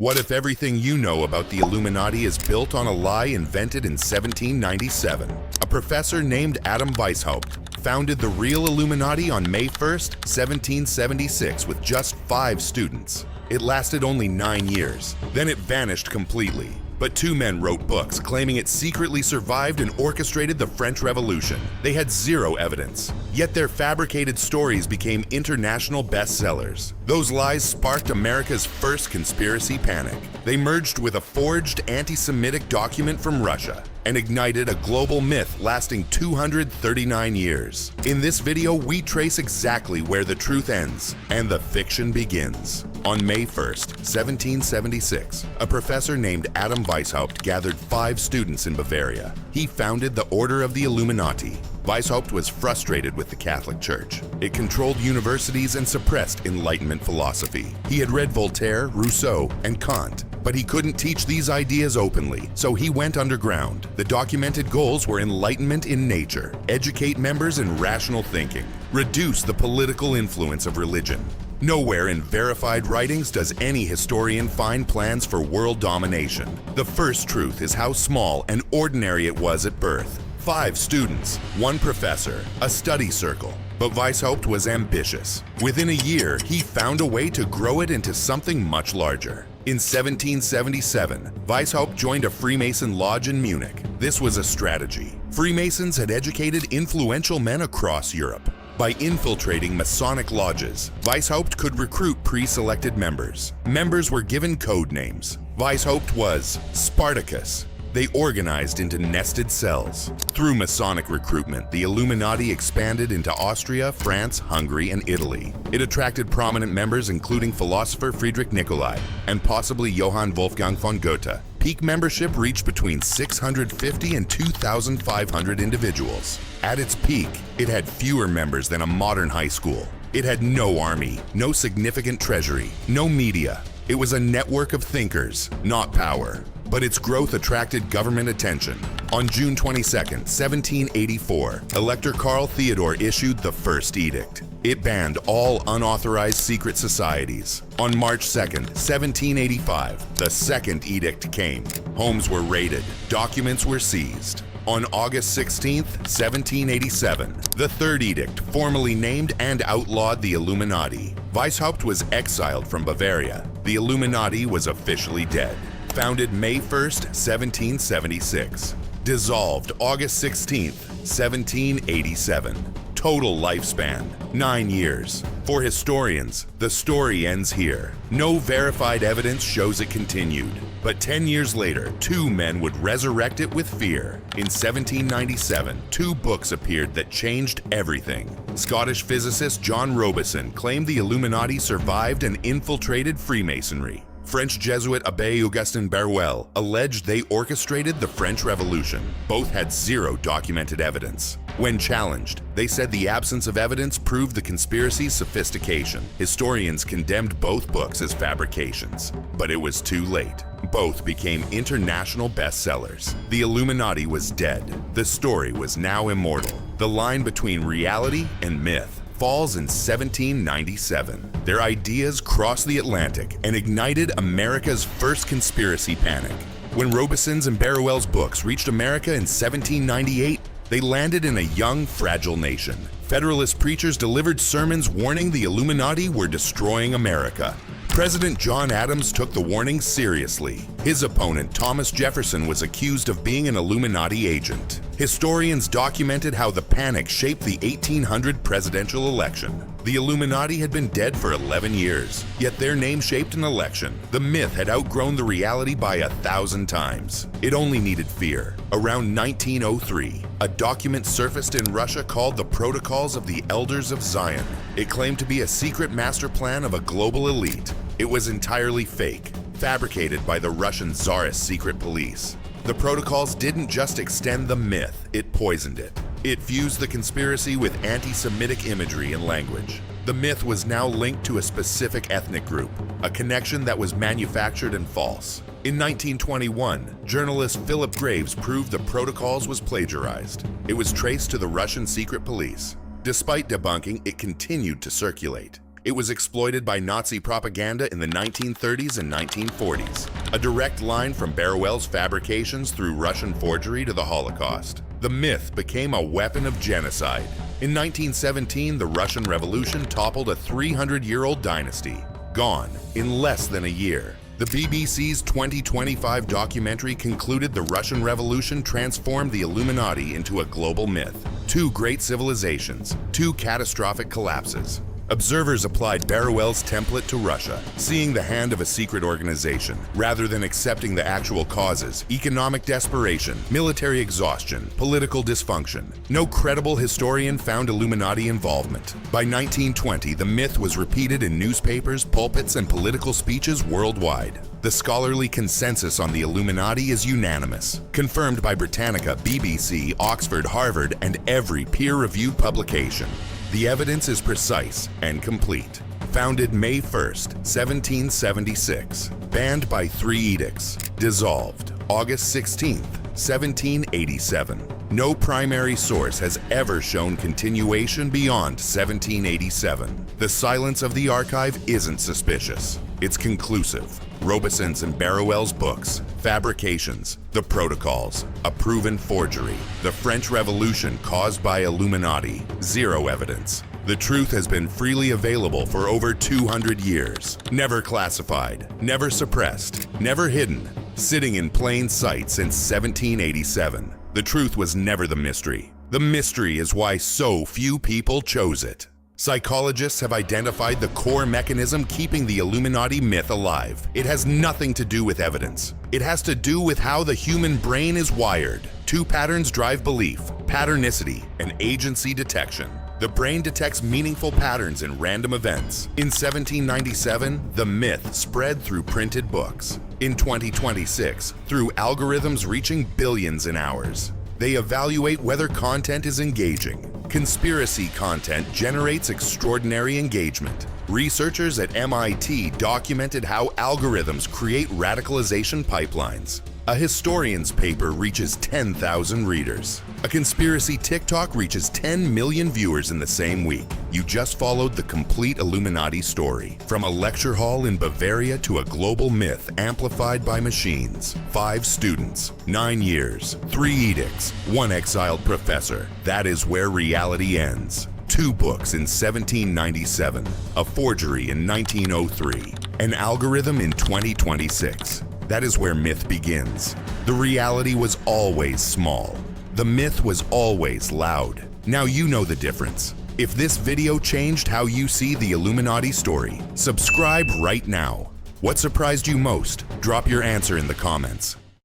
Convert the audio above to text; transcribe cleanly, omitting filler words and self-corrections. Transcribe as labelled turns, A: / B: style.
A: What if everything you know about the Illuminati is built on a lie invented in 1797? A professor named Adam Weishaupt founded the real Illuminati on May 1st, 1776 with just 5 students. It lasted only 9 years. Then it vanished completely. But 2 men wrote books claiming it secretly survived and orchestrated the French Revolution. They had 0 evidence, yet their fabricated stories became international bestsellers. Those lies sparked America's first conspiracy panic. They merged with a forged anti-Semitic document from Russia and ignited a global myth lasting 239 years. In this video, we trace exactly where the truth ends and the fiction begins. On May 1st, 1776, a professor named Adam Weishaupt gathered 5 students in Bavaria. He founded the Order of the Illuminati. Weishaupt was frustrated with the Catholic Church. It controlled universities and suppressed Enlightenment philosophy. He had read Voltaire, Rousseau, and Kant, but he couldn't teach these ideas openly, so he went underground. The documented goals were enlightenment in nature, educate members in rational thinking, reduce the political influence of religion. Nowhere in verified writings does any historian find plans for world domination. The first truth is how small and ordinary it was at birth. 5 students, 1 professor, a study circle. But Weishaupt was ambitious. Within a year, he found a way to grow it into something much larger. In 1777, Weishaupt joined a Freemason lodge in Munich. This was a strategy. Freemasons had educated influential men across Europe. By infiltrating Masonic lodges, Weishaupt could recruit pre-selected members. Members were given code names. Weishaupt was Spartacus. They organized into nested cells. Through Masonic recruitment, the Illuminati expanded into Austria, France, Hungary, and Italy. It attracted prominent members including philosopher Friedrich Nicolai and possibly Johann Wolfgang von Goethe. Peak membership reached between 650 and 2,500 individuals. At its peak, it had fewer members than a modern high school. It had no army, no significant treasury, no media. It was a network of thinkers, not power. But its growth attracted government attention. On June 22, 1784, Elector Karl Theodor issued the first edict. It banned all unauthorized secret societies. On March 2, 1785, the second edict came. Homes were raided, documents were seized. On August 16, 1787, the third edict formally named and outlawed the Illuminati. Weishaupt was exiled from Bavaria. The Illuminati was officially dead. Founded May 1st, 1776. Dissolved August 16th, 1787. Total lifespan, 9 years. For historians, the story ends here. No verified evidence shows it continued. But 10 years later, 2 men would resurrect it with fear. In 1797, 2 books appeared that changed everything. Scottish physicist John Robison claimed the Illuminati survived and infiltrated Freemasonry. French Jesuit Abbé Augustin Barruel alleged they orchestrated the French Revolution. Both had 0 documented evidence. When challenged, they said the absence of evidence proved the conspiracy's sophistication. Historians condemned both books as fabrications, but it was too late. Both became international bestsellers. The Illuminati was dead. The story was now immortal. The line between reality and myth falls in 1797. Their ideas crossed the Atlantic and ignited America's first conspiracy panic. When Robison's and Barruel's books reached America in 1798, they landed in a young, fragile nation. Federalist preachers delivered sermons warning the Illuminati were destroying America. President John Adams took the warning seriously. His opponent, Thomas Jefferson, was accused of being an Illuminati agent. Historians documented how the panic shaped the 1800 presidential election. The Illuminati had been dead for 11 years, yet their name shaped an election. The myth had outgrown the reality by 1,000 times. It only needed fear. Around 1903, a document surfaced in Russia called the Protocols of the Elders of Zion. It claimed to be a secret master plan of a global elite. It was entirely fake, fabricated by the Russian Tsarist secret police. The protocols didn't just extend the myth, it poisoned it. It fused the conspiracy with anti-Semitic imagery and language. The myth was now linked to a specific ethnic group, a connection that was manufactured and false. In 1921, journalist Philip Graves proved the protocols was plagiarized. It was traced to the Russian secret police. Despite debunking, it continued to circulate. It was exploited by Nazi propaganda in the 1930s and 1940s, a direct line from Barruel's fabrications through Russian forgery to the Holocaust. The myth became a weapon of genocide. In 1917, the Russian Revolution toppled a 300-year-old dynasty, gone in less than a year. The BBC's 2025 documentary concluded the Russian Revolution transformed the Illuminati into a global myth. Two great civilizations, two catastrophic collapses. Observers applied Barruel's template to Russia, seeing the hand of a secret organization, rather than accepting the actual causes: economic desperation, military exhaustion, political dysfunction. No credible historian found Illuminati involvement. By 1920, the myth was repeated in newspapers, pulpits, and political speeches worldwide. The scholarly consensus on the Illuminati is unanimous, confirmed by Britannica, BBC, Oxford, Harvard, and every peer-reviewed publication. The evidence is precise and complete. Founded May 1st, 1776. Banned by 3 edicts. Dissolved August 16th, 1787. No primary source has ever shown continuation beyond 1787. The silence of the archive isn't suspicious. It's conclusive. Robeson's and Barruel's books, fabrications, the protocols, a proven forgery, the French Revolution caused by Illuminati, zero evidence. The truth has been freely available for over 200 years, never classified, never suppressed, never hidden, sitting in plain sight since 1787. The truth was never the mystery. The mystery is why so few people chose it. Psychologists have identified the core mechanism keeping the Illuminati myth alive. It has nothing to do with evidence. It has to do with how the human brain is wired. 2 patterns drive belief: patternicity and agency detection. The brain detects meaningful patterns in random events. In 1797, the myth spread through printed books. In 2026, through algorithms reaching billions in hours. They evaluate whether content is engaging. Conspiracy content generates extraordinary engagement. Researchers at MIT documented how algorithms create radicalization pipelines. A historian's paper reaches 10,000 readers. A conspiracy TikTok reaches 10 million viewers in the same week. You just followed the complete Illuminati story. From a lecture hall in Bavaria to a global myth amplified by machines. 5 students, 9 years, 3 edicts, 1 exiled professor. That is where reality ends. 2 books in 1797, a forgery in 1903, an algorithm in 2026. That is where myth begins. The reality was always small. The myth was always loud. Now you know the difference. If this video changed how you see the Illuminati story, subscribe right now. What surprised you most? Drop your answer in the comments.